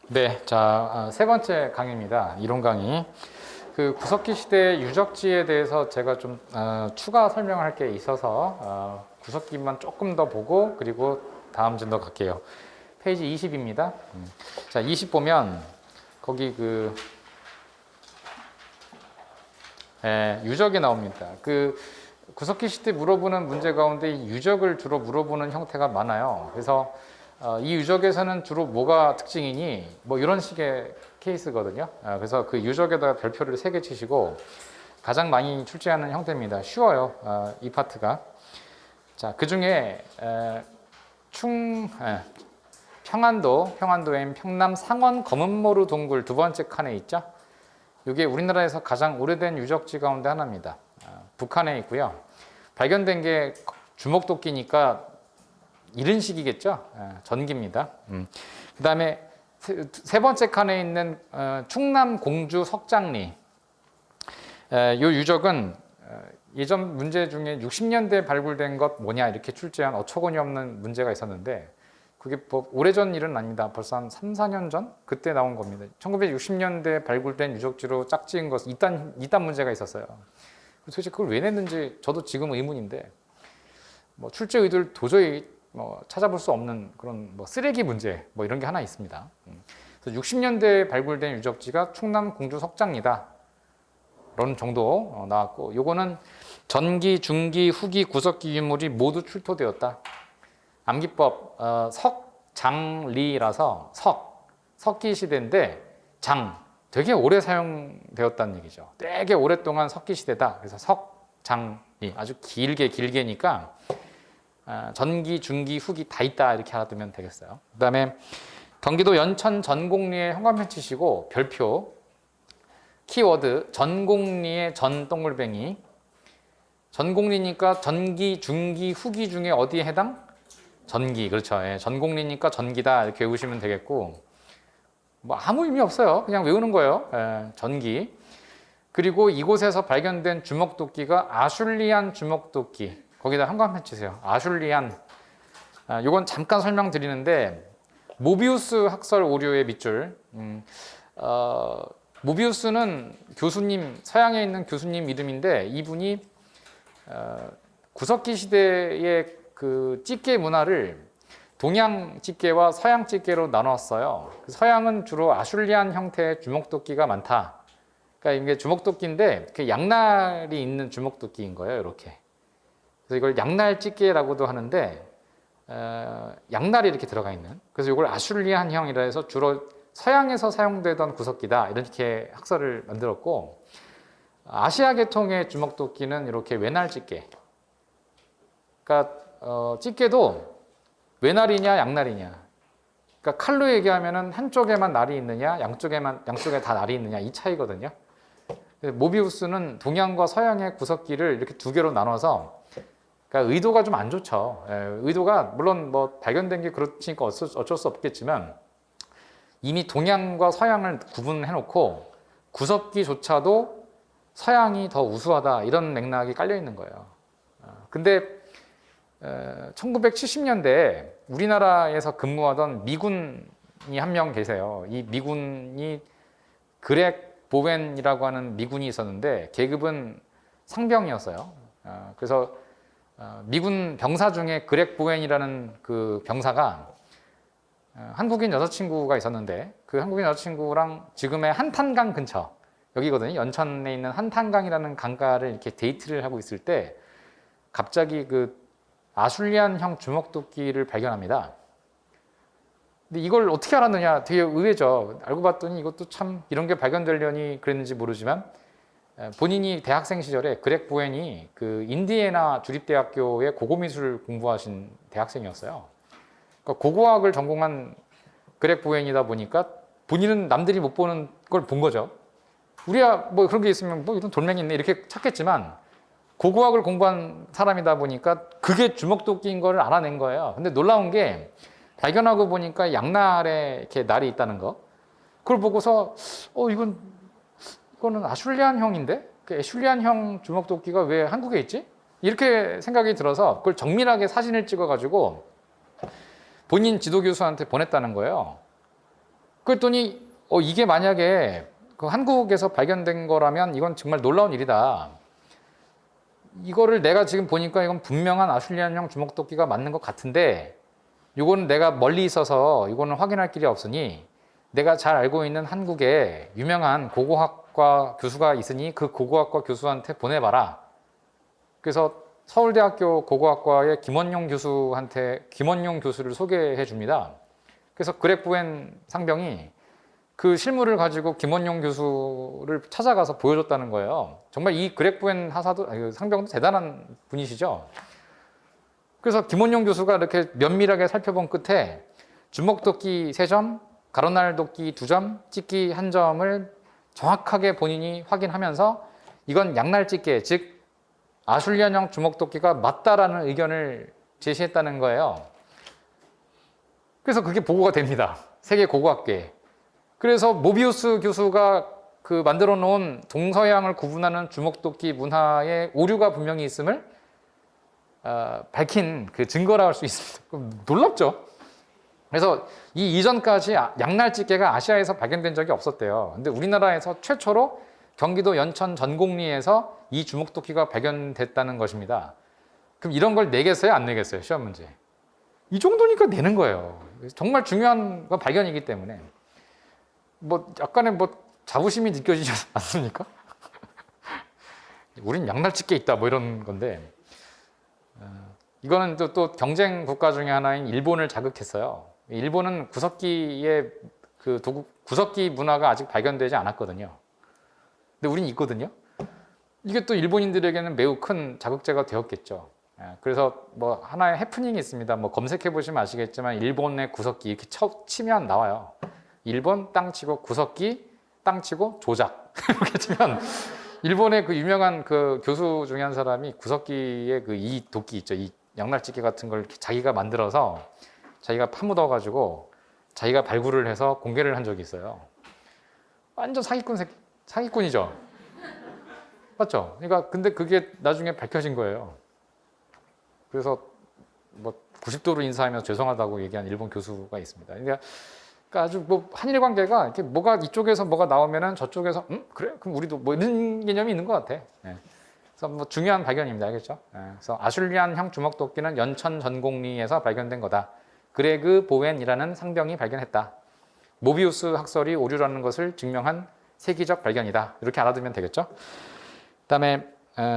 네, 자, 세 번째 강의입니다. 이론 강의. 그 구석기 시대 유적지에 대해서 제가 좀 추가 설명할 게 있어서 구석기만 조금 더 보고 그리고 다음 진도 갈게요. 페이지 20입니다. 자, 20 보면 거기 유적이 나옵니다. 그 구석기 시대 물어보는 문제 가운데 이 유적을 주로 물어보는 형태가 많아요. 그래서 이 유적에서는 주로 뭐가 특징이니? 뭐 이런 식의 케이스거든요. 그래서 그 유적에다가 별표를 3개 치시고 가장 많이 출제하는 형태입니다. 쉬워요. 이 파트가. 자, 그 중에 평안도엔 평남 상원 검은모루 동굴 두 번째 칸에 있죠. 이게 우리나라에서 가장 오래된 유적지 가운데 하나입니다. 북한에 있고요. 발견된 게 주먹도끼니까 이런 식이겠죠. 전기입니다. 그 다음에 세 번째 칸에 있는 충남 공주 석장리. 이 유적은 예전 문제 중에 60년대에 발굴된 것 뭐냐 이렇게 출제한 어처구니 없는 문제가 있었는데 그게 뭐 오래전 일은 아닙니다. 벌써 한 3, 4년 전? 그때 나온 겁니다. 1960년대에 발굴된 유적지로 짝지은 것 이딴 문제가 있었어요. 도대체 그걸 왜 냈는지 저도 지금 의문인데 뭐 출제 의도를 도저히 찾아볼 수 없는 그런 쓰레기 문제 이런 게 하나 있습니다. 그래서 60년대에 발굴된 유적지가 충남 공주 석장리다. 그런 정도 나왔고 요거는 전기, 중기, 후기, 구석기 유물이 모두 출토되었다. 암기법 석장리라서 석기 시대인데 장 되게 오래 사용되었다는 얘기죠. 되게 오랫동안 석기 시대다. 그래서 석장리 아주 길게니까 전기, 중기, 후기 다 있다 이렇게 알아두면 되겠어요. 그 다음에 경기도 연천 전곡리에 현관펜 치시고 별표 키워드 전곡리의 전 동글뱅이 전곡리니까 전기, 중기, 후기 중에 어디에 해당? 전기, 그렇죠. 예, 전곡리니까 전기다 이렇게 외우시면 되겠고 아무 의미 없어요. 그냥 외우는 거예요. 예, 전기. 그리고 이곳에서 발견된 주먹도끼가 아슐리안 주먹도끼. 거기다 현관펜 치세요. 아슐리안. 요건 잠깐 설명드리는데 모비우스 학설 오류의 밑줄. 모비우스는 교수님, 서양에 있는 교수님 이름인데 이분이 구석기 시대의 그 집게 문화를 동양 집게와 서양 집게로 나눴어요. 서양은 주로 아슐리안 형태의 주먹도끼가 많다. 그러니까 이게 주먹도끼인데 양날이 있는 주먹도끼인 거예요. 이렇게. 그래서 이걸 양날 집게라고도 하는데 양날이 이렇게 들어가 있는. 그래서 이걸 아슐리안형이라 해서 주로 서양에서 사용되던 구석기다. 이렇게 학설을 만들었고 아시아 계통의 주먹도끼는 이렇게 외날 집게. 그러니까 집게도 외날이냐 양날이냐. 그러니까 칼로 얘기하면은 한쪽에만 날이 있느냐, 양쪽에 다 날이 있느냐 이 차이거든요. 모비우스는 동양과 서양의 구석기를 이렇게 두 개로 나눠서 그러니까 의도가 좀 안 좋죠. 의도가 물론 발견된 게 그렇으니까 어쩔 수 없겠지만 이미 동양과 서양을 구분해 놓고 구석기조차도 서양이 더 우수하다 이런 맥락이 깔려 있는 거예요. 근데 1970년대에 우리나라에서 근무하던 미군이 한 명 계세요. 이 미군이 그렉 보웬이라고 하는 미군이 있었는데 계급은 상병이었어요. 그래서 미군 병사 중에 그렉 보웬이라는 그 병사가 한국인 여자친구가 있었는데 그 한국인 여자친구랑 지금의 한탄강 근처 여기거든요. 연천에 있는 한탄강이라는 강가를 이렇게 데이트를 하고 있을 때 갑자기 그 아슐리안형 주먹도끼를 발견합니다. 근데 이걸 어떻게 알았느냐 되게 의외죠. 알고 봤더니 이것도 참 이런 게 발견되려니 그랬는지 모르지만 본인이 대학생 시절에 그렉 보웬이 그 인디애나 주립대학교에 고고미술 공부하신 대학생이었어요. 그러니까 고고학을 전공한 그렉 보웬이다 보니까 본인은 남들이 못 보는 걸 본 거죠. 우리야 그런 게 있으면 이런 돌멩이 있네 이렇게 찾겠지만 고고학을 공부한 사람이다 보니까 그게 주먹도끼인 걸 알아낸 거예요. 근데 놀라운 게 발견하고 보니까 양날에 이렇게 날이 있다는 거. 그걸 보고서 이거는 아슐리안형인데? 그 아슐리안형 주먹도끼가 왜 한국에 있지? 이렇게 생각이 들어서 그걸 정밀하게 사진을 찍어가지고 본인 지도교수한테 보냈다는 거예요. 그랬더니 이게 만약에 그 한국에서 발견된 거라면 이건 정말 놀라운 일이다. 이거를 내가 지금 보니까 이건 분명한 아슐리안형 주먹도끼가 맞는 것 같은데 이거는 내가 멀리 있어서 이거는 확인할 길이 없으니 내가 잘 알고 있는 한국에 유명한 고고학과 교수가 있으니 그 고고학과 교수한테 보내봐라. 그래서 서울대학교 고고학과의 김원용 교수를 소개해 줍니다. 그래서 그렉 부엔 상병이 그 실물을 가지고 김원용 교수를 찾아가서 보여줬다는 거예요. 정말 이 그렉 부엔 상병도 대단한 분이시죠. 그래서 김원용 교수가 이렇게 면밀하게 살펴본 끝에 주먹도끼 3점, 가로날 도끼 2점, 찍기 1점을 정확하게 본인이 확인하면서 이건 양날집게, 즉 아슐리안형 주먹도끼가 맞다라는 의견을 제시했다는 거예요. 그래서 그게 보고가 됩니다. 세계 고고학계에. 그래서 모비우스 교수가 그 만들어 놓은 동서양을 구분하는 주먹도끼 문화에 오류가 분명히 있음을 밝힌 그 증거라 할 수 있습니다. 놀랍죠? 그래서 이 이전까지 양날집게가 아시아에서 발견된 적이 없었대요. 근데 우리나라에서 최초로 경기도 연천 전곡리에서 이 주먹도끼가 발견됐다는 것입니다. 그럼 이런 걸 내겠어요? 안 내겠어요? 시험 문제. 이 정도니까 내는 거예요. 정말 중요한 거 발견이기 때문에. 약간의 자부심이 느껴지지 않습니까? 우린 양날집게 있다 이런 건데 이거는 또 경쟁 국가 중에 하나인 일본을 자극했어요. 일본은 구석기의 구석기 문화가 아직 발견되지 않았거든요. 근데 우린 있거든요. 이게 또 일본인들에게는 매우 큰 자극제가 되었겠죠. 그래서 하나의 해프닝이 있습니다. 검색해 보시면 아시겠지만 일본의 구석기 이렇게 치면 나와요. 일본 땅치고 구석기 땅치고 조작 이렇게 치면 일본의 그 유명한 그 교수 중에 한 사람이 구석기의 이 도끼 있죠. 이 양날집게 같은 걸 자기가 만들어서 자기가 파묻어 가지고 자기가 발굴을 해서 공개를 한 적이 있어요. 완전 사기꾼이죠. 맞죠? 그러니까 근데 그게 나중에 밝혀진 거예요. 그래서 90도로 인사하면서 죄송하다고 얘기한 일본 교수가 있습니다. 그러니까 아주 한일 관계가 이렇게 이쪽에서 뭐가 나오면은 저쪽에서 그래? 그럼 우리도 이런 개념이 있는 것 같아. 그래서 중요한 발견입니다. 알겠죠? 그래서 아슐리안형 주먹도끼는 연천 전곡리에서 발견된 거다. 그레그 보웬이라는 상병이 발견했다. 모비우스 학설이 오류라는 것을 증명한 세기적 발견이다. 이렇게 알아두면 되겠죠? 그다음에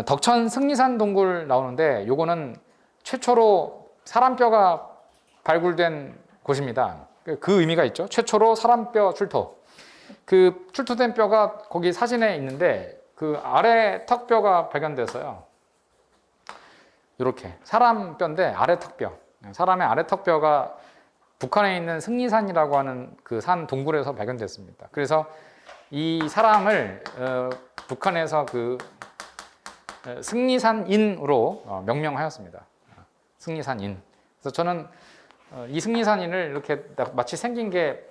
덕천 승리산 동굴 나오는데 요거는 최초로 사람뼈가 발굴된 곳입니다. 그 의미가 있죠. 최초로 사람뼈 출토. 그 출토된 뼈가 거기 사진에 있는데 그 아래 턱뼈가 발견됐어요. 이렇게 사람 뼈인데 아래 턱뼈. 사람의 아래 턱뼈가 북한에 있는 승리산이라고 하는 그 산 동굴에서 발견됐습니다. 그래서 이 사람을 북한에서 그 승리산인으로 명명하였습니다. 승리산인. 그래서 저는 이 승리산인을 이렇게 마치 생긴 게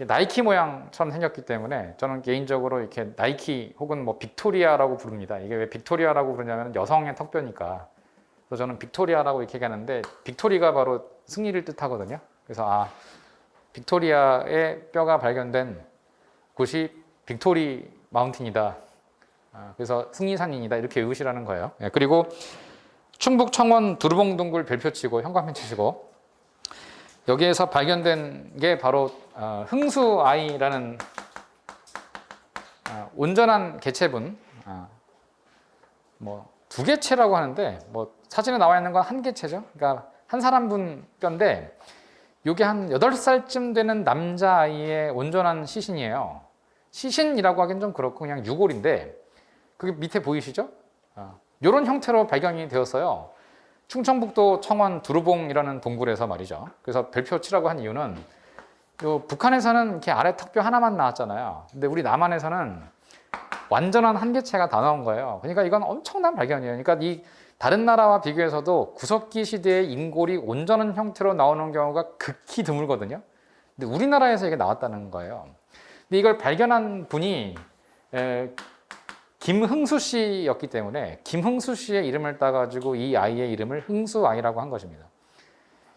나이키 모양처럼 생겼기 때문에 저는 개인적으로 이렇게 나이키 혹은 빅토리아라고 부릅니다. 이게 왜 빅토리아라고 부르냐면 여성의 턱뼈니까. 그래서 저는 빅토리아라고 이렇게 얘기하는데 빅토리가 바로 승리를 뜻하거든요. 그래서 빅토리아의 뼈가 발견된 곳이 빅토리 마운틴이다. 그래서 승리산인이다. 이렇게 외우시라는 거예요. 그리고 충북 청원 두루봉동굴 별표치고 현관펜 치시고 여기에서 발견된 게 바로 흥수아이라는 온전한 개체분. 두 개체라고 하는데 사진에 나와 있는 건 한 개체죠. 그러니까 한 사람분 뼈인데 이게 한 8살쯤 되는 남자아이의 온전한 시신이에요. 시신이라고 하긴 좀 그렇고 그냥 유골인데 그게 밑에 보이시죠? 이런 형태로 발견이 되었어요. 충청북도 청원 두루봉이라는 동굴에서 말이죠. 그래서 별표치라고 한 이유는 북한에서는 이렇게 아래 턱뼈 하나만 나왔잖아요. 근데 우리 남한에서는 완전한 한 개체가 다 나온 거예요. 그러니까 이건 엄청난 발견이에요. 그러니까 이 다른 나라와 비교해서도 구석기 시대의 인골이 온전한 형태로 나오는 경우가 극히 드물거든요. 근데 우리나라에서 이게 나왔다는 거예요. 근데 이걸 발견한 분이 김흥수 씨였기 때문에 김흥수 씨의 이름을 따가지고 이 아이의 이름을 흥수아이라고 한 것입니다.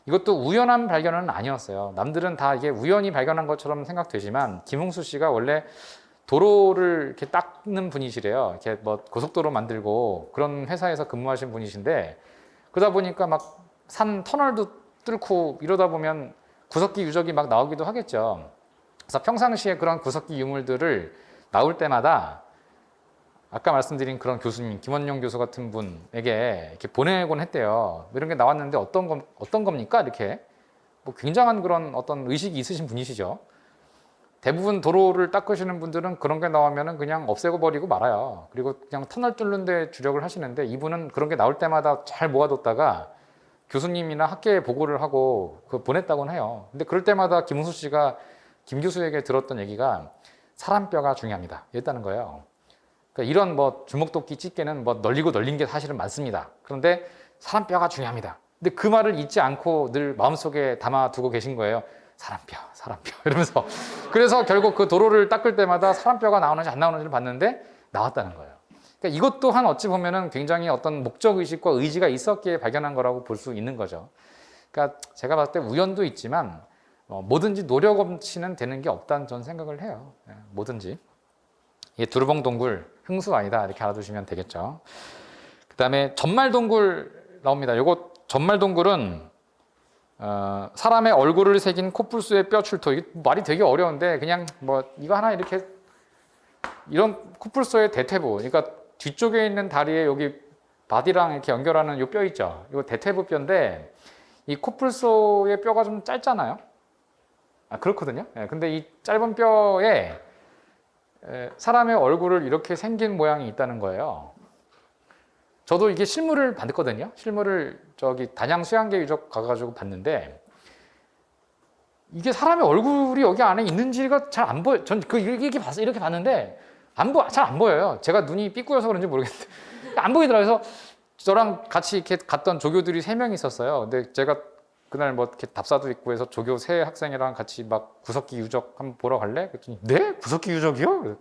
이것도 우연한 발견은 아니었어요. 남들은 다 이게 우연히 발견한 것처럼 생각되지만 김홍수 씨가 원래 도로를 이렇게 닦는 분이시래요. 이렇게 뭐 고속도로 만들고 그런 회사에서 근무하신 분이신데 그러다 보니까 막 산 터널도 뚫고 이러다 보면 구석기 유적이 막 나오기도 하겠죠. 그래서 평상시에 그런 구석기 유물들을 나올 때마다 아까 말씀드린 그런 교수님, 김원용 교수 같은 분에게 이렇게 보내곤 했대요. 이런 게 나왔는데 어떤 겁니까? 이렇게 뭐 굉장한 그런 어떤 의식이 있으신 분이시죠. 대부분 도로를 닦으시는 분들은 그런 게 나오면은 그냥 없애고 버리고 말아요. 그리고 그냥 터널 뚫는 데 주력을 하시는데 이분은 그런 게 나올 때마다 잘 모아뒀다가 교수님이나 학계에 보고를 하고 그 보냈다고는 해요. 근데 그럴 때마다 김은수 씨가 김 교수에게 들었던 얘기가 사람 뼈가 중요합니다. 이랬다는 거예요. 그러니까 이런 뭐 주먹도끼 집게는 뭐 널리고 널린 게 사실은 많습니다. 그런데 사람 뼈가 중요합니다. 근데 그 말을 잊지 않고 늘 마음속에 담아두고 계신 거예요. 사람 뼈 이러면서. 그래서 결국 그 도로를 닦을 때마다 사람 뼈가 나오는지 안 나오는지를 봤는데 나왔다는 거예요. 그러니까 이것 또한 어찌 보면은 굉장히 어떤 목적 의식과 의지가 있었기에 발견한 거라고 볼 수 있는 거죠. 그러니까 제가 봤을 때 우연도 있지만 뭐든지 노력 없이는 되는 게 없다는 전 생각을 해요. 뭐든지. 이게 두루봉동굴 흥수 아니다 이렇게 알아두시면 되겠죠. 그 다음에 전말동굴 나옵니다. 요거 전말동굴은 사람의 얼굴을 새긴 코뿔소의 뼈 출토. 이게 말이 되게 어려운데 그냥 뭐 이거 하나 이렇게 이런 코뿔소의 대퇴부, 그러니까 뒤쪽에 있는 다리에 여기 바디랑 이렇게 연결하는 이 뼈 있죠. 이거 대퇴부 뼈인데 이 코뿔소의 뼈가 좀 짧잖아요. 그렇거든요. 근데 이 짧은 뼈에 사람의 얼굴을 이렇게 생긴 모양이 있다는 거예요. 저도 이게 실물을 봤거든요. 실물을 저기 단양 수양계 유적 가가지고 봤는데 이게 사람의 얼굴이 여기 안에 있는지가 잘 안 보여. 전 이렇게 봤는데 잘 안 보여요. 제가 눈이 삐꾸여서 그런지 모르겠는데 안 보이더라고요. 그래서 저랑 같이 이렇게 갔던 조교들이 3명 있었어요. 근데 제가 그날 뭐 이렇게 답사도 있고 해서 조교 3 학생이랑 같이 막 구석기 유적 한번 보러 갈래? 그랬더니 네? 구석기 유적이요?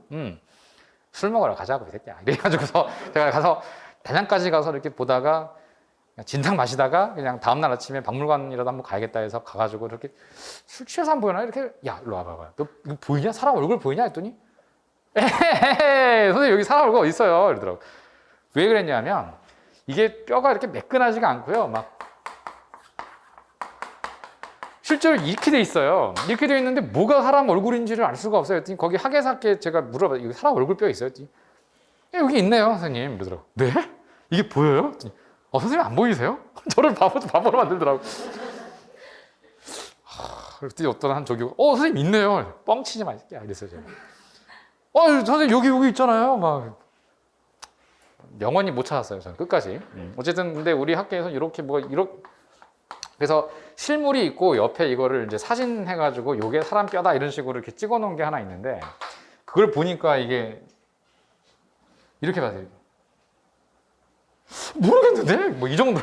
술 먹으러 가자고 이 새끼야. 이래가지고서 제가 가서 단양까지 가서 이렇게 보다가 진탕 마시다가 그냥 다음날 아침에 박물관이라도 한번 가야겠다 해서 가가지고 이렇게 술 취해서 안 보이나? 이렇게 야 일로 와봐. 너 이거 보이냐? 사람 얼굴 보이냐? 했더니 에헤헤 선생님 여기 사람 얼굴 어디 있어요? 이러더라고. 왜 그랬냐면 이게 뼈가 이렇게 매끈하지가 않고요. 막 실제로 이렇게 돼 있어요. 이렇게 돼 있는데 뭐가 사람 얼굴인지를 알 수가 없어요. 했더니 거기 학예사께 제가 물어봐요. 여기 사람 얼굴 뼈 있어요? 했더니 여기 있네요, 선생님. 이러더라고. 네? 이게 보여요? 했더니 선생님 안 보이세요? 저를 바보로 만들더라고. 그랬더니 어떤 한 조교가 선생님 있네요. 뻥치지 마. 이랬어요. 제가. 선생님 여기 있잖아요. 막 영원히 못 찾았어요. 저는 끝까지. 어쨌든 근데 우리 학교에서 이렇게 그래서 실물이 있고 옆에 이거를 이제 사진 해가지고 요게 사람 뼈다 이런 식으로 이렇게 찍어 놓은 게 하나 있는데 그걸 보니까 이게 이렇게 봐세요. 모르겠는데 뭐 이 정도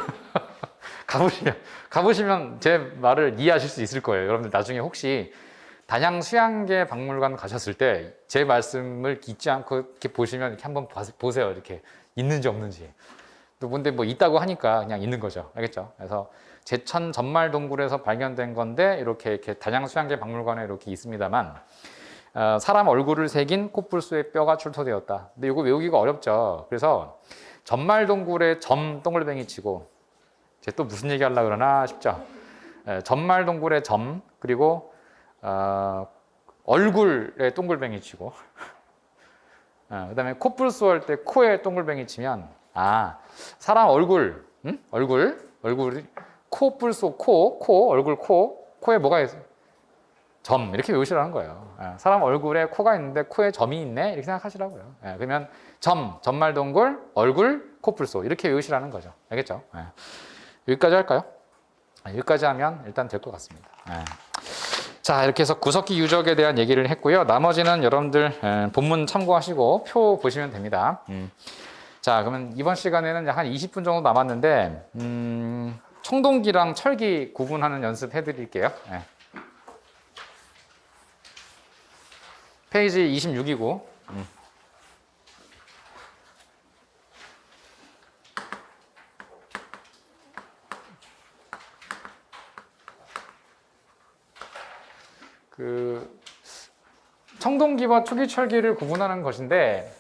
가보시면 제 말을 이해하실 수 있을 거예요. 여러분들 나중에 혹시 단양 수양계 박물관 가셨을 때 제 말씀을 잊지 않고 이렇게 보시면 이렇게 한번 보세요. 이렇게 있는지 없는지. 또 근데 뭐 있다고 하니까 그냥 있는 거죠. 알겠죠? 그래서 제천 전말동굴에서 발견된 건데 이렇게 단양 수양계 박물관에 이렇게 있습니다만 사람 얼굴을 새긴 코뿔소의 뼈가 출토되었다. 근데 이거 외우기가 어렵죠. 그래서 전말동굴에 점 동글뱅이 치고 제 또 무슨 얘기 하려고 그러나 싶죠. 전말동굴에 점 그리고 얼굴에 동글뱅이 치고 그 다음에 코뿔소 할 때 코에 동글뱅이 치면 사람 얼굴 얼굴이 코뿔소 얼굴 코에 뭐가 있어요? 점 이렇게 외우시라는 거예요. 사람 얼굴에 코가 있는데 코에 점이 있네 이렇게 생각하시라고요. 그러면 전말동굴 얼굴 코뿔소 이렇게 외우시라는 거죠. 알겠죠? 여기까지 할까요? 여기까지 하면 일단 될 것 같습니다. 자 이렇게 해서 구석기 유적에 대한 얘기를 했고요. 나머지는 여러분들 본문 참고하시고 표 보시면 됩니다. 자 그러면 이번 시간에는 약 한 20분 정도 남았는데 청동기랑 철기 구분하는 연습 해드릴게요. 페이지 26이고 그 청동기와 초기 철기를 구분하는 것인데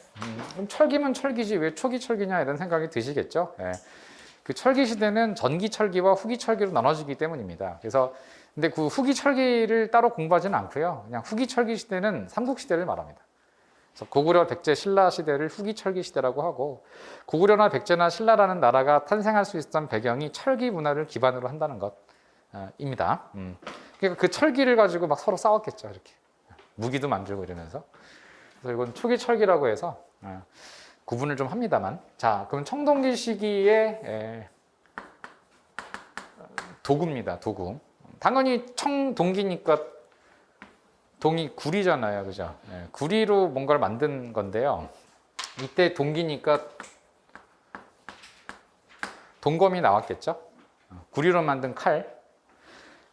그럼 철기면 철기지 왜 초기 철기냐 이런 생각이 드시겠죠. 예. 그 철기 시대는 전기 철기와 후기 철기로 나눠지기 때문입니다. 그래서 근데 그 후기 철기를 따로 공부하지는 않고요. 그냥 후기 철기 시대는 삼국 시대를 말합니다. 그래서 고구려, 백제, 신라 시대를 후기 철기 시대라고 하고 고구려나 백제나 신라라는 나라가 탄생할 수 있었던 배경이 철기 문화를 기반으로 한다는 것입니다. 그러니까 그 철기를 가지고 막 서로 싸웠겠죠. 이렇게 무기도 만들고 이러면서. 그래서 이건 초기 철기라고 해서 구분을 좀 합니다만. 자, 그럼 청동기 시기의 도구입니다. 도구. 당연히 청동기니까 동이 구리잖아요, 그죠? 구리로 뭔가를 만든 건데요. 이때 동기니까 동검이 나왔겠죠? 구리로 만든 칼.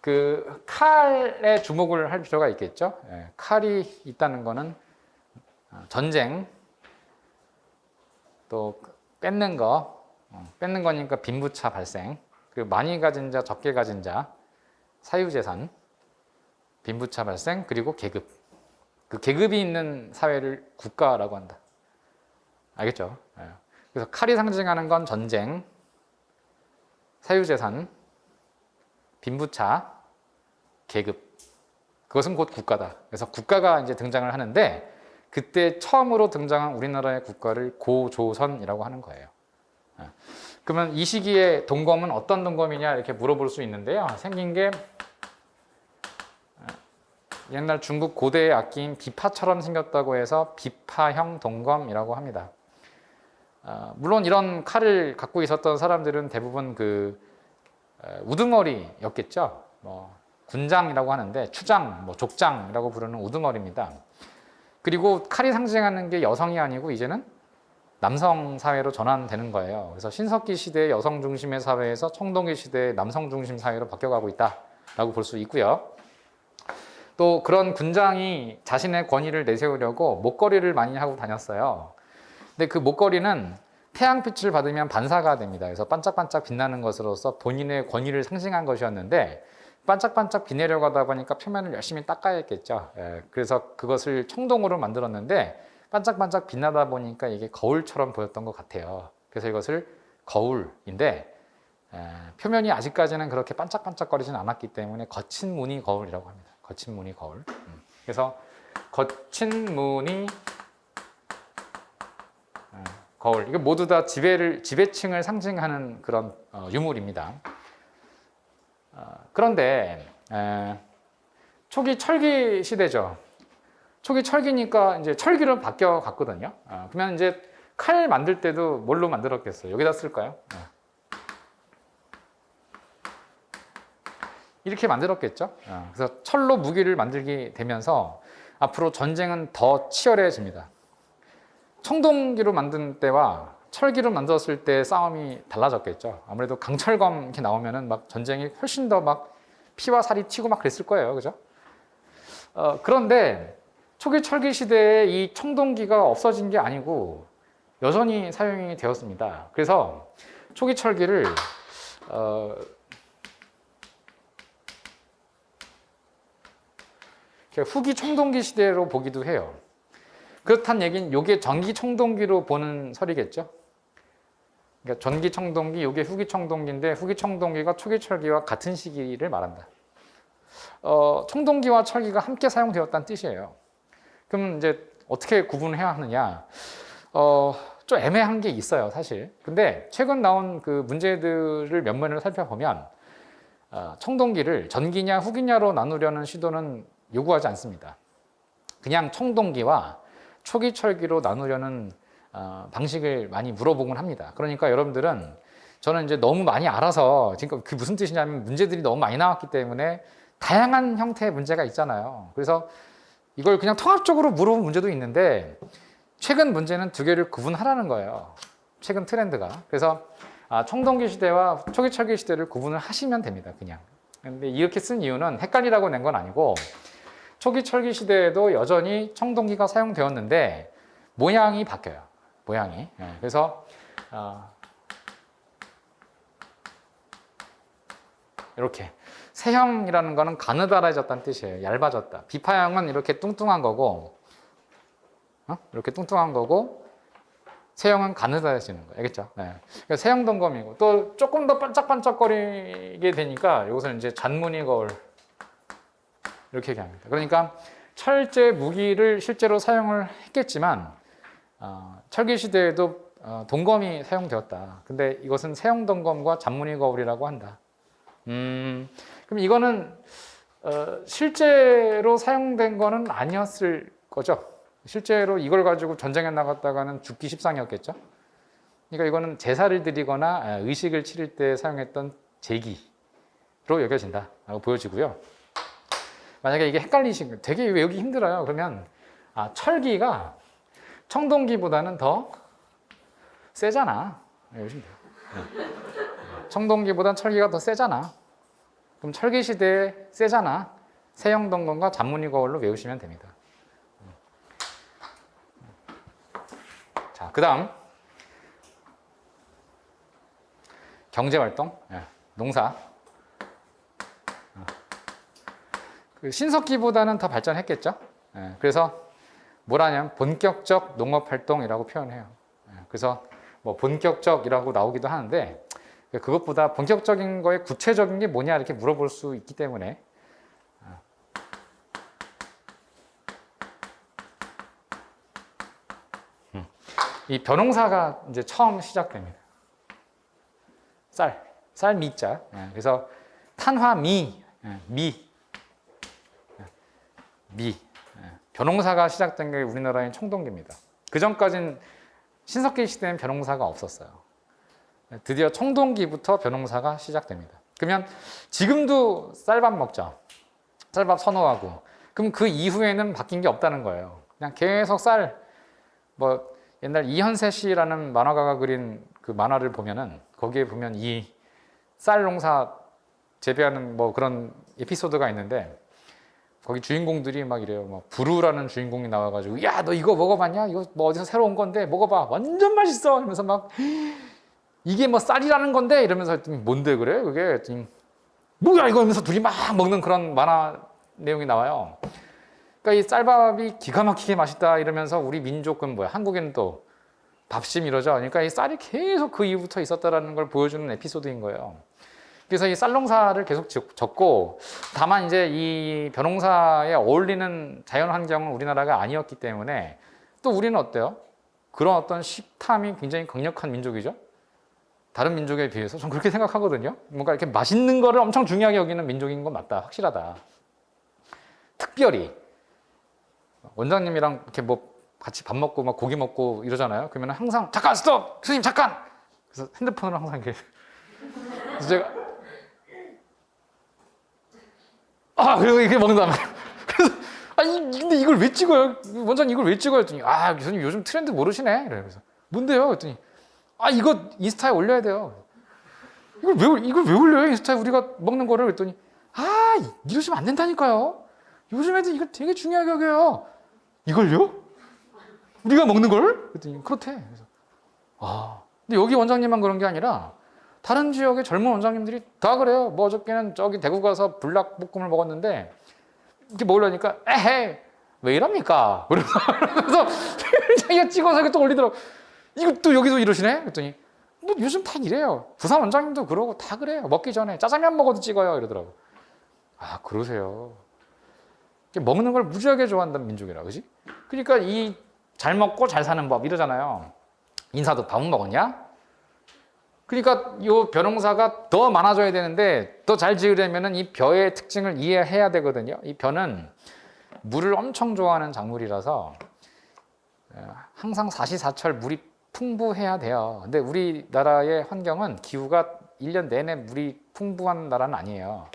그 칼에 주목을 할 필요가 있겠죠? 칼이 있다는 거는 전쟁, 또 뺏는 거니까 빈부차 발생, 그리고 많이 가진 자, 적게 가진 자, 사유재산, 빈부차 발생, 그리고 계급. 그 계급이 있는 사회를 국가라고 한다. 알겠죠? 그래서 칼이 상징하는 건 전쟁, 사유재산, 빈부차, 계급. 그것은 곧 국가다. 그래서 국가가 이제 등장을 하는데 그때 처음으로 등장한 우리나라의 국가를 고조선이라고 하는 거예요. 그러면 이 시기에 동검은 어떤 동검이냐 이렇게 물어볼 수 있는데요. 생긴 게 옛날 중국 고대의 악기인 비파처럼 생겼다고 해서 비파형 동검이라고 합니다. 물론 이런 칼을 갖고 있었던 사람들은 대부분 그 우두머리였겠죠. 뭐 군장이라고 하는데 추장, 뭐 족장이라고 부르는 우두머리입니다. 그리고 칼이 상징하는 게 여성이 아니고 이제는 남성 사회로 전환되는 거예요. 그래서 신석기 시대의 여성 중심의 사회에서 청동기 시대의 남성 중심 사회로 바뀌어가고 있다라고 볼 수 있고요. 또 그런 군장이 자신의 권위를 내세우려고 목걸이를 많이 하고 다녔어요. 근데 그 목걸이는 태양빛을 받으면 반사가 됩니다. 그래서 반짝반짝 빛나는 것으로서 본인의 권위를 상징한 것이었는데 반짝반짝 빛내려고 하다 보니까 표면을 열심히 닦아야 했겠죠. 그래서 그것을 청동으로 만들었는데 반짝반짝 빛나다 보니까 이게 거울처럼 보였던 것 같아요. 그래서 이것을 거울인데 표면이 아직까지는 그렇게 반짝반짝거리진 않았기 때문에 거친 무늬 거울이라고 합니다. 거친 무늬 거울. 그래서 거친 무늬 거울. 이거 모두 다 지배층을 상징하는 그런 유물입니다. 그런데 초기 철기 시대죠. 초기 철기니까 이제 철기로 바뀌어 갔거든요. 그러면 이제 칼 만들 때도 뭘로 만들었겠어요? 여기다 쓸까요? 이렇게 만들었겠죠. 그래서 철로 무기를 만들게 되면서 앞으로 전쟁은 더 치열해집니다. 청동기로 만든 때와 철기로 만들었을 때 싸움이 달라졌겠죠. 아무래도 강철검 이렇게 나오면은 막 전쟁이 훨씬 더 막 피와 살이 튀고 막 그랬을 거예요, 그죠? 그런데 초기 철기 시대에 이 청동기가 없어진 게 아니고 여전히 사용이 되었습니다. 그래서 초기 철기를 후기 청동기 시대로 보기도 해요. 그렇다는 얘기는 이게 전기 청동기로 보는 설이겠죠. 그러니까 전기 청동기, 이게 후기 청동기인데 후기 청동기가 초기 철기와 같은 시기를 말한다. 청동기와 철기가 함께 사용되었다는 뜻이에요. 그럼 이제 어떻게 구분해야 하느냐? 좀 애매한 게 있어요, 사실. 근데 최근 나온 그 문제들을 면면을 살펴보면 청동기를 전기냐 후기냐로 나누려는 시도는 요구하지 않습니다. 그냥 청동기와 초기 철기로 나누려는 방식을 많이 물어보곤 합니다. 그러니까 여러분들은 저는 이제 너무 많이 알아서 지금 그게 무슨 뜻이냐면 문제들이 너무 많이 나왔기 때문에 다양한 형태의 문제가 있잖아요. 그래서 이걸 그냥 통합적으로 물어본 문제도 있는데 최근 문제는 두 개를 구분하라는 거예요. 최근 트렌드가. 그래서 청동기 시대와 초기 철기 시대를 구분을 하시면 됩니다. 그냥. 근데 이렇게 쓴 이유는 헷갈리라고 낸 건 아니고 초기 철기 시대에도 여전히 청동기가 사용되었는데 모양이 바뀌어요. 모양이. 그래서 이렇게. 세형이라는 거는 가느다라해졌다는 뜻이에요. 얇아졌다. 비파형은 이렇게 뚱뚱한 거고, 이렇게 뚱뚱한 거고, 세형은 가느다해지는 거예요. 알겠죠? 네. 그러니까 세형 덩검이고, 또 조금 더 반짝반짝거리게 되니까 이것은 이제 잔무늬 거울 이렇게 얘기합니다. 그러니까 철제 무기를 실제로 사용을 했겠지만 철기 시대에도 동검이 사용되었다. 근데 이것은 세형 덩검과 잔무늬 거울이라고 한다. 그럼 이거는 실제로 사용된 거는 아니었을 거죠. 실제로 이걸 가지고 전쟁에 나갔다가는 죽기 십상이었겠죠. 그러니까 이거는 제사를 드리거나 의식을 치를 때 사용했던 제기로 여겨진다라고 보여지고요. 만약에 이게 헷갈리시면 되게 외우기 힘들어요. 그러면 철기가 청동기보다는 더 세잖아. 외우시면 돼요. 청동기보다는 철기가 더 세잖아. 그럼 철기 시대에 세잖아. 세형 덩검과 잔무늬 거울로 외우시면 됩니다. 자, 그 다음 경제활동, 농사. 그 신석기보다는 더 발전했겠죠. 그래서 뭐라냐면 본격적 농업활동이라고 표현해요. 그래서 뭐 본격적이라고 나오기도 하는데 그것보다 본격적인 거에 구체적인 게 뭐냐 이렇게 물어볼 수 있기 때문에 이 벼농사가 이제 처음 시작됩니다. 쌀 미자. 그래서 탄화미, 미. 벼농사가 시작된 게 우리나라의 청동기입니다. 그 전까지는 신석기 시대엔 벼농사가 없었어요. 드디어 청동기부터 벼농사가 시작됩니다. 그러면 지금도 쌀밥 먹자. 쌀밥 선호하고. 그럼 그 이후에는 바뀐 게 없다는 거예요. 그냥 계속 뭐 옛날 이현세 씨라는 만화가가 그린 그 만화를 보면은 거기에 보면 이 쌀 농사 재배하는 뭐 그런 에피소드가 있는데 거기 주인공들이 막 이래요. 뭐 부루라는 주인공이 나와가지고 야, 너 이거 먹어봤냐? 이거 뭐 어디서 새로 온 건데 먹어봐. 완전 맛있어. 이러면서 막 이게 뭐 쌀이라는 건데 이러면서 했더니 뭔데 그래? 그게 했더니 뭐야 이거 하면서 둘이 막 먹는 그런 만화 내용이 나와요. 그러니까 이 쌀밥이 기가 막히게 맛있다 이러면서 우리 민족은 뭐야? 한국에는 또 밥심 이러죠. 그러니까 이 쌀이 계속 그 이후부터 있었다라는 걸 보여주는 에피소드인 거예요. 그래서 이 쌀농사를 계속 졌고 다만 이제 이 벼농사에 어울리는 자연 환경은 우리나라가 아니었기 때문에 또 우리는 어때요? 그런 어떤 식탐이 굉장히 강력한 민족이죠. 다른 민족에 비해서 전 그렇게 생각하거든요. 뭔가 이렇게 맛있는 거를 엄청 중요하게 여기는 민족인 건 맞다. 확실하다. 특별히 원장님이랑 이렇게 뭐 같이 밥 먹고 막 고기 먹고 이러잖아요. 그러면 항상 잠깐 스톱! 교수님 잠깐! 그래서 핸드폰으로 항상 이렇게 그래서 제가 그리고 이렇게 먹는다. 그래서 근데 이걸 왜 찍어요? 원장님 이걸 왜 찍어요? 했더니 교수님 요즘 트렌드 모르시네. 그래서 뭔데요? 했더니 이거 인스타에 올려야 돼요. 이걸 왜 올려요? 인스타에 우리가 먹는 거를 했더니 이러시면 안 된다니까요. 요즘 애들 이거 되게 중요하게 여겨요. 이걸요? 우리가 먹는 걸? 그랬더니 그렇대. 그래서 근데 여기 원장님만 그런 게 아니라 다른 지역의 젊은 원장님들이 다 그래요. 뭐 어저께는 저기 대구 가서 불닭볶음을 먹었는데 이렇게 먹으려니까 에헤 왜 이럽니까? 그래서 자기가 찍어서 또 올리더라고. 이거 또 여기서 이러시네? 그랬더니 뭐 요즘 다 이래요. 부산 원장님도 그러고 다 그래요. 먹기 전에 짜장면 먹어도 찍어요 이러더라고. 그러세요. 먹는 걸 무지하게 좋아한다는 민족이라, 그지? 그러니까 이 잘 먹고 잘 사는 법 이러잖아요. 인사도 밥은 먹었냐? 그러니까 이 벼농사가 더 많아져야 되는데 더 잘 지으려면 이 벼의 특징을 이해해야 되거든요. 이 벼는 물을 엄청 좋아하는 작물이라서 항상 사시사철 물이 풍부해야 돼요. 근데 우리나라의 환경은 기후가 1년 내내 물이 풍부한 나라는 아니에요.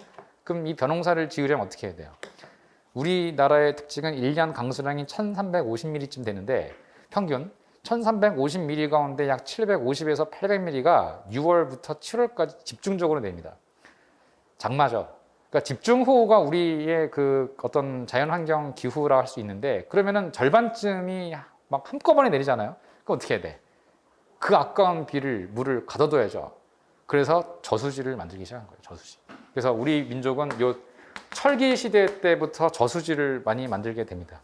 그럼 이 벼농사를 지으려면 어떻게 해야 돼요? 우리나라의 특징은 1년 강수량이 1350mm쯤 되는데 평균 1350mm 가운데 약 750에서 800mm가 6월부터 7월까지 집중적으로 냅니다. 장마죠. 그러니까 집중호우가 우리의 그 어떤 자연환경 기후라 할 수 있는데 그러면은 절반쯤이 막 한꺼번에 내리잖아요. 그럼 어떻게 해야 돼? 그 아까운 물을 가둬둬야죠. 그래서 저수지를 만들기 시작한 거예요. 저수지. 그래서 우리 민족은 요 철기 시대 때부터 저수지를 많이 만들게 됩니다.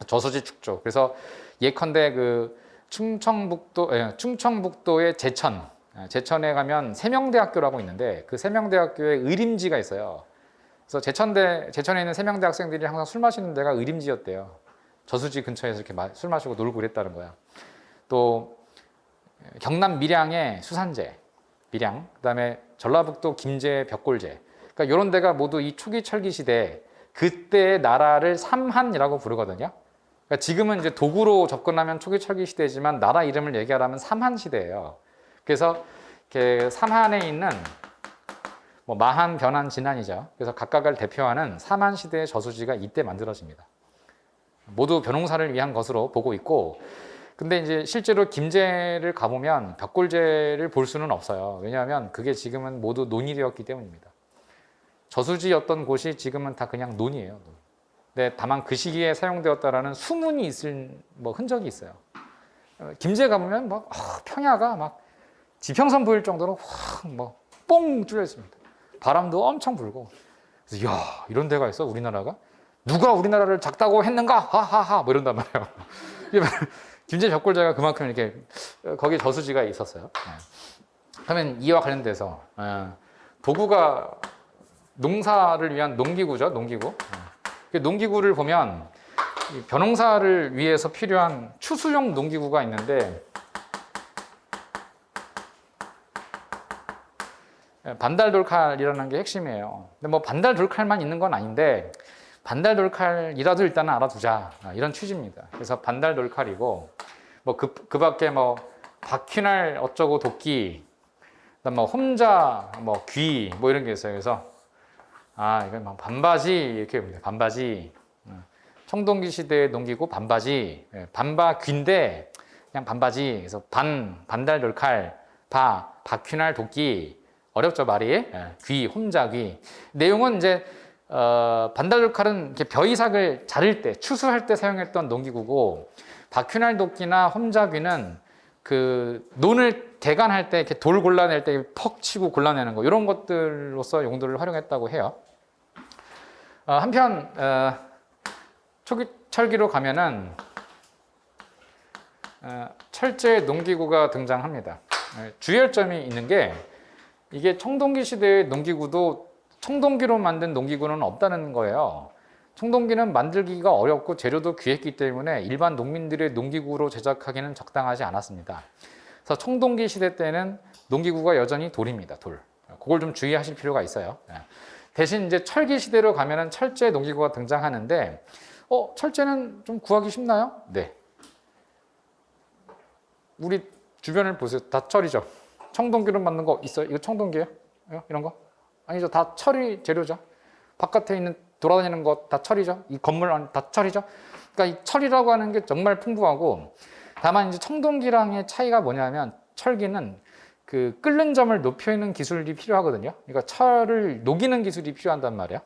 저수지 축조. 그래서 예컨대 그 충청북도의 제천에 가면 세명대학교라고 있는데 그 세명대학교에 의림지가 있어요. 그래서 제천에 있는 세명대 학생들이 항상 술 마시는 데가 의림지였대요. 저수지 근처에서 이렇게 술 마시고 놀고 그랬다는 거야. 또 경남 밀양의 수산제, 그다음에 전라북도 김제 벽골제. 그러니까 이런 데가 모두 이 초기 철기 시대 그때의 나라를 삼한이라고 부르거든요. 그러니까 지금은 이제 도구로 접근하면 초기 철기 시대지만 나라 이름을 얘기하라면 삼한 시대예요. 그래서 이렇게 삼한에 있는 뭐 마한, 변한, 진한이죠. 그래서 각각을 대표하는 삼한 시대의 저수지가 이때 만들어집니다. 모두 벼농사를 위한 것으로 보고 있고, 근데 이제 실제로 김제를 가보면 벽골제를 볼 수는 없어요. 왜냐하면 그게 지금은 모두 논이 되었기 때문입니다. 저수지였던 곳이 지금은 다 그냥 논이에요. 근데 다만 그 시기에 사용되었다라는 수문이 있을 뭐 흔적이 있어요. 김제 가보면 막 평야가 막 지평선 보일 정도로 확 뭐 뽕 뚫려 있습니다. 바람도 엄청 불고. 그래서 야, 이런 데가 있어 우리나라가? 누가 우리나라를 작다고 했는가? 하하하 뭐 이런단 말이에요. 김제 벽골제가 그만큼 이렇게 거기 저수지가 있었어요. 그러면 이와 관련돼서 도구가 농사를 위한 농기구죠, 농기구. 농기구를 보면 벼농사를 위해서 필요한 추수용 농기구가 있는데 반달돌칼이라는 게 핵심이에요. 근데 뭐 반달돌칼만 있는 건 아닌데 반달돌칼이라도 일단은 알아두자 이런 취지입니다. 그래서 반달돌칼이고 뭐 그 밖에 뭐 바퀴날 어쩌고 도끼, 그다음 뭐 홈자, 뭐 귀 뭐 이런 게 있어요. 그래서 이건 막 반바지 이렇게 봅니다. 반바지. 청동기 시대의 농기구 반바지. 반바귀인데 그냥 반바지. 그래서 반달돌칼, 바퀴날 도끼. 어렵죠 말이. 귀, 홈자귀. 내용은 이제 반달돌칼은 이렇게 벼이삭을 자를 때, 추수할 때 사용했던 농기구고, 바퀴날 도끼나 홈자귀는 그 논을 개간할 때 이렇게 돌 골라낼 때 퍽 치고 골라내는 거 이런 것들로서 용도를 활용했다고 해요. 한편 초기 철기로 가면은 철제 농기구가 등장합니다. 주의할 점이 있는 게 이게 청동기 시대의 농기구도 청동기로 만든 농기구는 없다는 거예요. 청동기는 만들기가 어렵고 재료도 귀했기 때문에 일반 농민들의 농기구로 제작하기는 적당하지 않았습니다. 그래서 청동기 시대 때는 농기구가 여전히 돌입니다. 돌. 그걸 좀 주의하실 필요가 있어요. 대신 이제 철기 시대로 가면은 철제 농기구가 등장하는데, 철제는 좀 구하기 쉽나요? 네. 우리 주변을 보세요. 다 철이죠. 청동기로 만든 거 있어요? 이거 청동기예요? 이런 거? 아니죠. 다 철이 재료죠. 바깥에 있는 돌아다니는 것 다 철이죠. 이 건물 안 다 철이죠. 그러니까 이 철이라고 하는 게 정말 풍부하고, 다만 이제 청동기랑의 차이가 뭐냐면 철기는 그 끓는 점을 높이는 기술이 필요하거든요. 그러니까 철을 녹이는 기술이 필요한단 말이에요.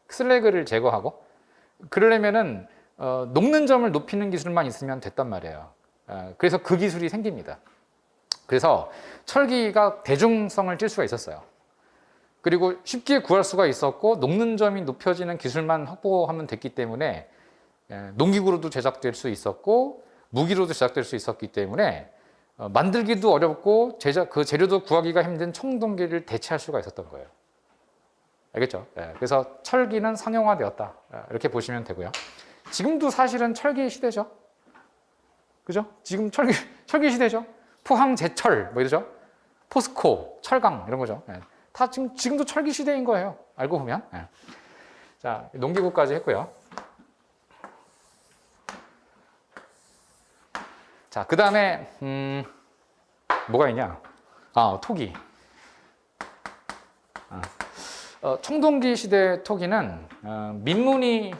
슬래그를 제거하고 그러려면은 녹는 점을 높이는 기술만 있으면 됐단 말이에요. 그래서 그 기술이 생깁니다. 그래서 철기가 대중성을 띌 수가 있었어요. 그리고 쉽게 구할 수가 있었고 녹는 점이 높여지는 기술만 확보하면 됐기 때문에 농기구로도 제작될 수 있었고 무기로도 제작될 수 있었기 때문에 만들기도 어렵고 그 재료도 구하기가 힘든 청동기를 대체할 수가 있었던 거예요. 알겠죠? 그래서 철기는 상용화되었다. 이렇게 보시면 되고요. 지금도 사실은 철기 시대죠. 그죠? 지금 철기 시대죠. 포항 제철 뭐 이러죠. 포스코, 철강 이런 거죠. 다 지금도 철기 시대인 거예요. 알고 보면. 자, 농기구까지 했고요. 자, 그 다음에 뭐가 있냐? 토기. 청동기 시대 토기는 민무늬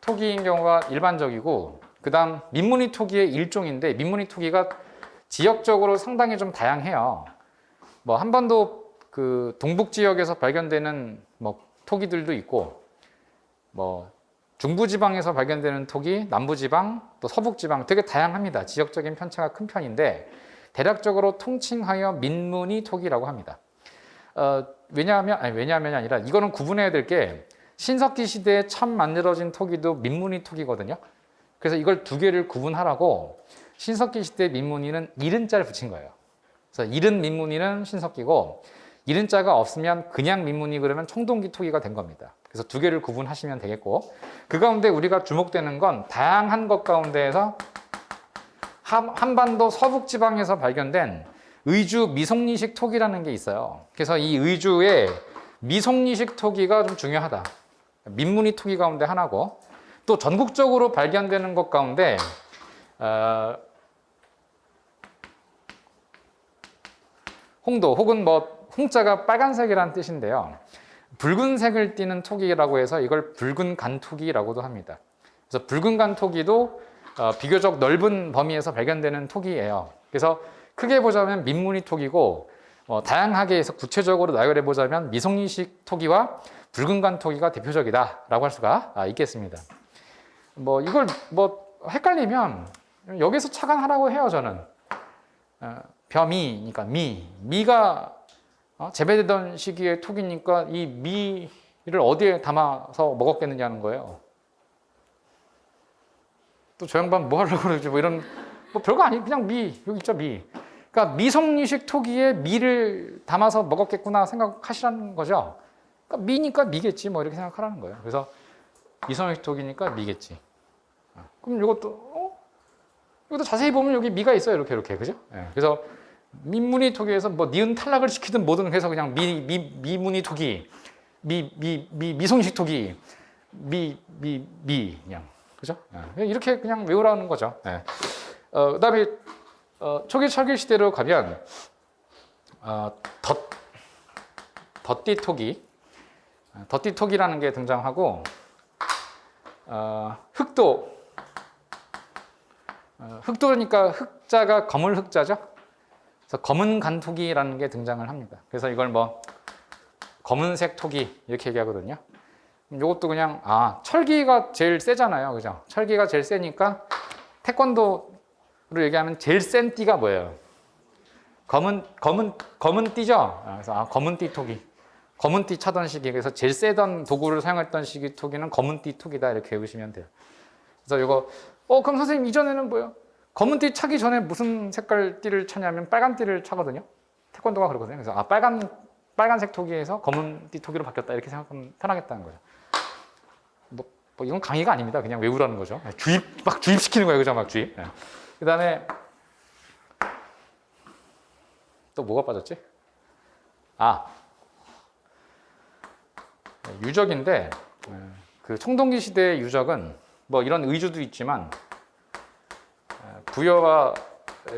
토기인 경우가 일반적이고, 그 다음 민무늬 토기의 일종인데 민무늬 토기가 지역적으로 상당히 좀 다양해요. 뭐 한반도 그 동북 지역에서 발견되는 뭐 토기들도 있고, 뭐 중부지방에서 발견되는 토기, 남부지방, 또 서북지방 되게 다양합니다. 지역적인 편차가 큰 편인데 대략적으로 통칭하여 민무늬 토기라고 합니다. 왜냐하면이 아니라 이거는 구분해야 될 게 신석기 시대에 처음 만들어진 토기도 민무늬 토기거든요. 그래서 이걸 두 개를 구분하라고 신석기 시대 민무늬는 이른자를 붙인 거예요. 그래서 이른 민무늬는 신석기고 이른자가 없으면 그냥 민무늬 그러면 청동기 토기가 된 겁니다. 그래서 두 개를 구분하시면 되겠고 그 가운데 우리가 주목되는 건 다양한 것 가운데에서 한반도 서북지방에서 발견된 의주 미송리식 토기라는 게 있어요. 그래서 이 의주의 미송리식 토기가 좀 중요하다. 민무늬 토기 가운데 하나고 또 전국적으로 발견되는 것 가운데 홍도 혹은 뭐 홍자가 빨간색이라는 뜻인데요. 붉은색을 띠는 토기라고 해서 이걸 붉은 간토기라고도 합니다. 그래서 붉은 간토기도 비교적 넓은 범위에서 발견되는 토기예요. 그래서 크게 보자면 민무늬 토기고 다양하게 해서 구체적으로 나열해 보자면 미송리식 토기와 붉은 간토기가 대표적이다라고 할 수가 있겠습니다. 이걸 헷갈리면 여기서 착안하라고 해요. 저는 벼미니까 미가 재배되던 시기의 토기니까 이 미를 어디에 담아서 먹었겠느냐는 거예요. 또 저 양반 뭐 하려고 그러지? 이런 별거 아니 그냥 여기 있죠 미. 그러니까 미송리식 토기에 미를 담아서 먹었겠구나 생각하시라는 거죠. 그러니까 미니까 미겠지 이렇게 생각하라는 거예요. 그래서 미송리식 토기니까 미겠지. 그럼 이것도 자세히 보면 여기 미가 있어요. 이렇게 그죠? 그래서 민무늬 토기에서 니은 탈락을 시키든 뭐든 해서 그냥 미무늬 토기, 미송식 토기, 그냥 그죠? 이렇게 그냥 외우라는 거죠. 그다음에 초기 철기 시대로 가면 덧띠 토기라는 게 등장하고 흑도니까 흑자가 검을 흑자죠. 그래서 검은 간토기라는 게 등장을 합니다. 그래서 이걸 검은색 토기 이렇게 얘기하거든요. 이것도 그냥 철기가 제일 세잖아요, 그죠? 철기가 제일 세니까 태권도로 얘기하면 제일 센 띠가 뭐예요? 검은 띠죠. 그래서 검은 띠 토기, 검은 띠 차던 시기, 그래서 제일 세던 도구를 사용했던 시기 토기는 검은 띠 토기다 이렇게 외우시면 돼요. 그래서 이거 그럼 선생님 이전에는 뭐예요? 검은 띠 차기 전에 무슨 색깔 띠를 차냐면 빨간 띠를 차거든요. 태권도가 그러거든요. 그래서 빨간색 토기에서 검은 띠 토기로 바뀌었다 이렇게 생각하면 편하겠다는 거죠. 이건 강의가 아닙니다. 그냥 외우라는 거죠. 주입시키는 거예요, 그죠? 주입. 그다음에 또 뭐가 빠졌지? 유적인데 그 청동기 시대의 유적은 이런 의주도 있지만 부여와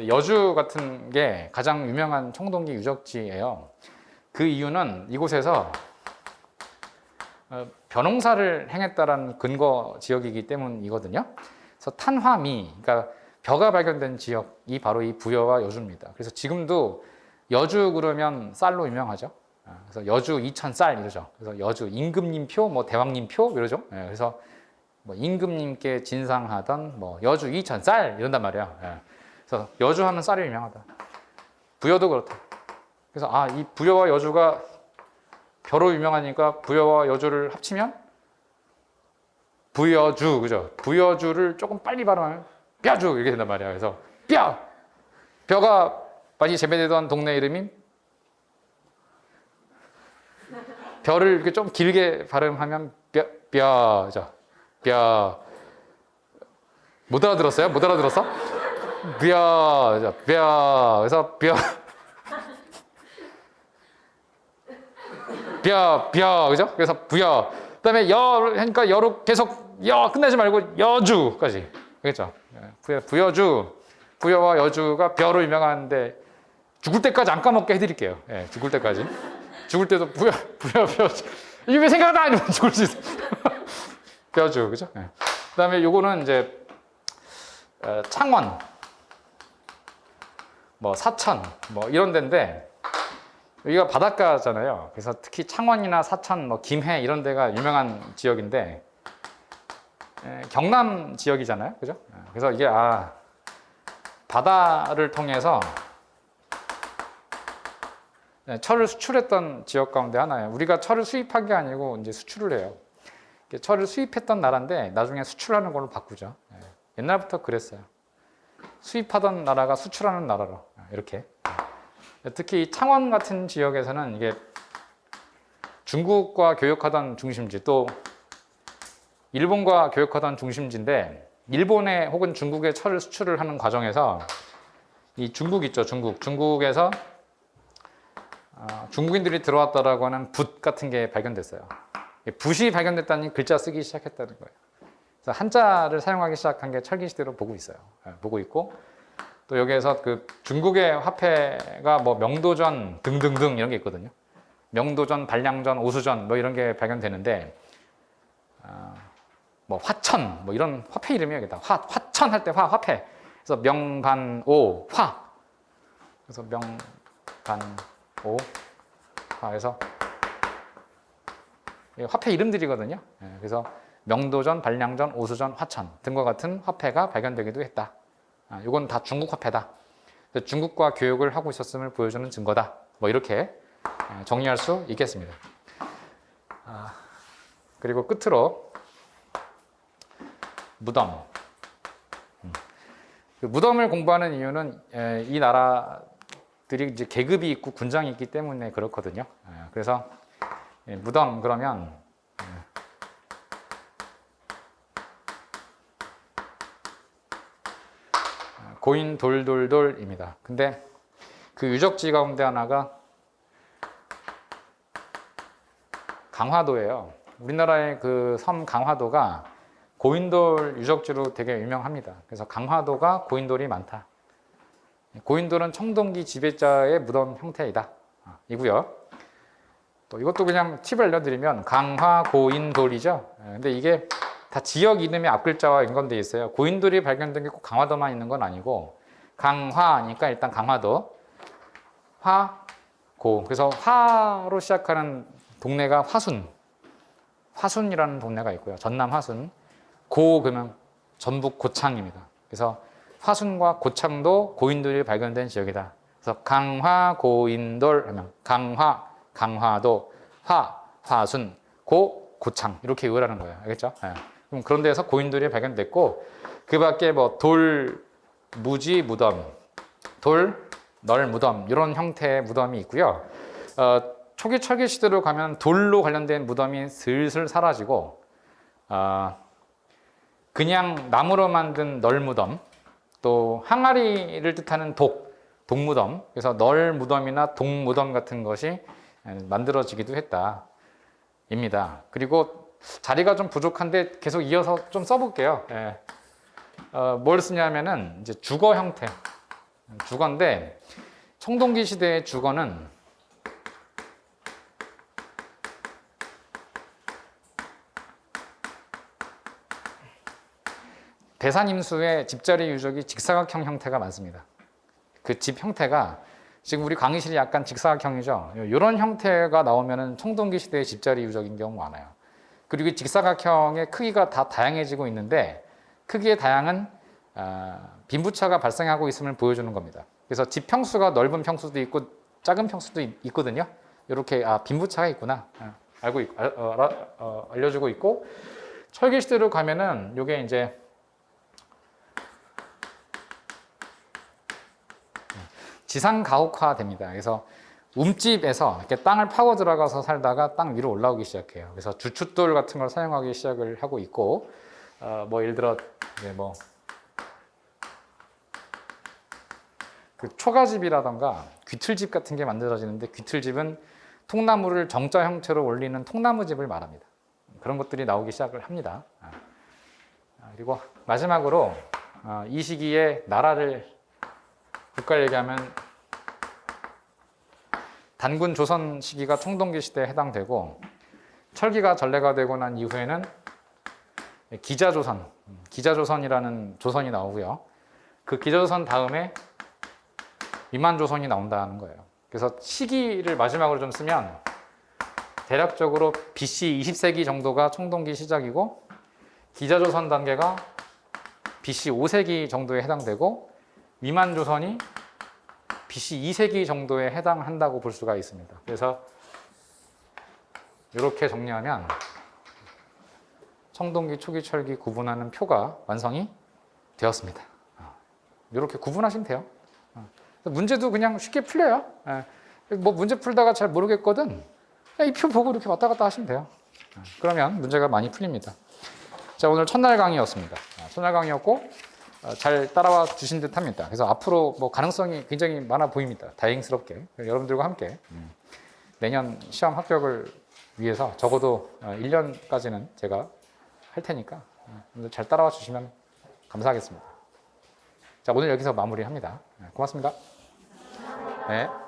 여주 같은 게 가장 유명한 청동기 유적지예요. 그 이유는 이곳에서 벼농사를 행했다라는 근거 지역이기 때문이거든요. 그래서 탄화미, 그러니까 벼가 발견된 지역이 바로 이 부여와 여주입니다. 그래서 지금도 여주 그러면 쌀로 유명하죠. 그래서 여주 2000쌀 이러죠. 그래서 여주 임금님표, 대왕님표 이러죠. 그래서 임금님께 진상하던 여주 2000쌀 이런단 말이에요. 그래서 여주 하면 쌀이 유명하다. 부여도 그렇다. 그래서 이 부여와 여주가 벼로 유명하니까 부여와 여주를 합치면 부여주, 그죠? 부여주를 조금 빨리 발음하면 뼈주 이렇게 된단 말이에요. 그래서 벼가 많이 재배되던 동네 이름인 벼를 이렇게 좀 길게 발음하면 뼈죠. 못 알아들었어요? 못 알아들었어? 그래서 그죠? 그래서 부여. 그다음에 하니까 여로 계속 끝내지 말고 여주까지. 그렇죠? 부여주, 부여와 여주가 벼로 유명한데 죽을 때까지 안 까먹게 해드릴게요. 죽을 때까지. 죽을 때도 부여. 이게 왜 생각도 안 하면 죽을 수 있어. 벼주, 그죠? 그다음에 요거는 이제 창원, 사천, 이런 데인데 여기가 바닷가잖아요. 그래서 특히 창원이나 사천, 김해 이런 데가 유명한 지역인데 경남 지역이잖아요, 그죠? 그래서 이게 바다를 통해서 철을 수출했던 지역 가운데 하나예요. 우리가 철을 수입한 게 아니고 이제 수출을 해요. 철을 수입했던 나라인데 나중에 수출하는 걸로 바꾸죠. 옛날부터 그랬어요. 수입하던 나라가 수출하는 나라로 이렇게. 특히 이 창원 같은 지역에서는 이게 중국과 교역하던 중심지, 또 일본과 교역하던 중심지인데 일본에 혹은 중국에 철을 수출을 하는 과정에서 이 중국 있죠, 중국에서 중국인들이 들어왔다라고 하는 붓 같은 게 발견됐어요. 붓이 발견됐다니 글자 쓰기 시작했다는 거예요. 그래서 한자를 사용하기 시작한 게 철기 시대로 보고 있어요. 보고 있고, 또 여기에서 그 중국의 화폐가 뭐 명도전 등등등 이런 게 있거든요. 명도전, 반량전, 오수전 뭐 이런 게 발견되는데, 뭐 화천 뭐 이런 화폐 이름이야겠다. 화천 할 때 화폐. 그래서 명반오 화. 그래서 명반오 화에서 화폐 이름들이거든요. 그래서 명도전, 반량전, 오수전, 화천 등과 같은 화폐가 발견되기도 했다. 이건 다 중국 화폐다. 중국과 교역을 하고 있었음을 보여주는 증거다. 뭐 이렇게 정리할 수 있겠습니다. 그리고 끝으로 무덤. 그 무덤을 공부하는 이유는 이 나라들이 이제 계급이 있고 군장이 있기 때문에 그렇거든요. 그래서 무덤 그러면 고인 돌돌돌입니다. 근데 그 유적지 가운데 하나가 강화도예요. 우리나라의 그 섬 강화도가 고인돌 유적지로 되게 유명합니다. 그래서 강화도가 고인돌이 많다. 고인돌은 청동기 지배자의 무덤 형태이다. 이고요. 또 이것도 그냥 팁을 알려드리면 강화 고인돌이죠. 근데 이게 다 지역 이름의 앞글자와 연관되어 있어요. 고인돌이 발견된 게 꼭 강화도만 있는 건 아니고 강화니까 일단 강화도, 화고. 그래서 화로 시작하는 동네가 화순이라는 동네가 있고요. 전남 화순. 고 그러면 전북 고창입니다. 그래서 화순과 고창도 고인돌이 발견된 지역이다. 그래서 강화 고인돌 하면 강화도, 화순, 고창 이렇게 의하는 거예요. 알겠죠? 그럼 그런 데에서 고인돌이 발견됐고, 그 밖에 뭐 돌 무지 무덤, 돌 널 무덤 이런 형태의 무덤이 있고요. 초기 철기 시대로 가면 돌로 관련된 무덤이 슬슬 사라지고, 그냥 나무로 만든 널무덤, 또 항아리를 뜻하는 독무덤, 그래서 널무덤이나 독무덤 같은 것이 만들어지기도 했다 입니다. 그리고 자리가 좀 부족한데 계속 이어서 좀 써볼게요. 뭘 쓰냐면은 이제 주거 형태, 주거인데 청동기 시대의 주거는 대산임수의 집자리 유적이 직사각형 형태가 많습니다. 그 집 형태가 지금 우리 강의실이 약간 직사각형이죠. 이런 형태가 나오면은 청동기 시대의 집자리 유적인 경우 많아요. 그리고 이 직사각형의 크기가 다 다양해지고 있는데 크기의 다양은 빈부차가 발생하고 있음을 보여주는 겁니다. 그래서 집 평수가 넓은 평수도 있고 작은 평수도 있거든요. 이렇게 빈부차가 있구나 알려주고 있고, 철기 시대로 가면은 이게 이제 지상 가옥화 됩니다. 그래서 움집에서 이렇게 땅을 파고 들어가서 살다가 땅 위로 올라오기 시작해요. 그래서 주춧돌 같은 걸 사용하기 시작을 하고 있고, 뭐 예를 들어 뭐 그 초가집이라던가 귀틀집 같은 게 만들어지는데, 귀틀집은 통나무를 정자 형태로 올리는 통나무집을 말합니다. 그런 것들이 나오기 시작을 합니다. 그리고 마지막으로 이 시기에 국가를 얘기하면 단군 조선 시기가 청동기 시대에 해당되고, 철기가 전래가 되고 난 이후에는 기자조선이라는 조선이 나오고요. 그 기자조선 다음에 위만조선이 나온다는 거예요. 그래서 시기를 마지막으로 좀 쓰면 대략적으로 BC 20세기 정도가 청동기 시작이고, 기자조선 단계가 BC 5세기 정도에 해당되고, 위만조선이 BC 2세기 정도에 해당한다고 볼 수가 있습니다. 그래서 이렇게 정리하면 청동기, 초기철기 구분하는 표가 완성이 되었습니다. 이렇게 구분하시면 돼요. 문제도 그냥 쉽게 풀려요. 뭐 문제 풀다가 잘 모르겠거든. 이 표 보고 이렇게 왔다 갔다 하시면 돼요. 그러면 문제가 많이 풀립니다. 자, 오늘 첫날 강의였습니다. 첫날 강의였고 잘 따라와 주신 듯 합니다. 그래서 앞으로 뭐 가능성이 굉장히 많아 보입니다. 다행스럽게. 여러분들과 함께 내년 시험 합격을 위해서 적어도 1년까지는 제가 할 테니까 잘 따라와 주시면 감사하겠습니다. 자, 오늘 여기서 마무리합니다. 고맙습니다. 네.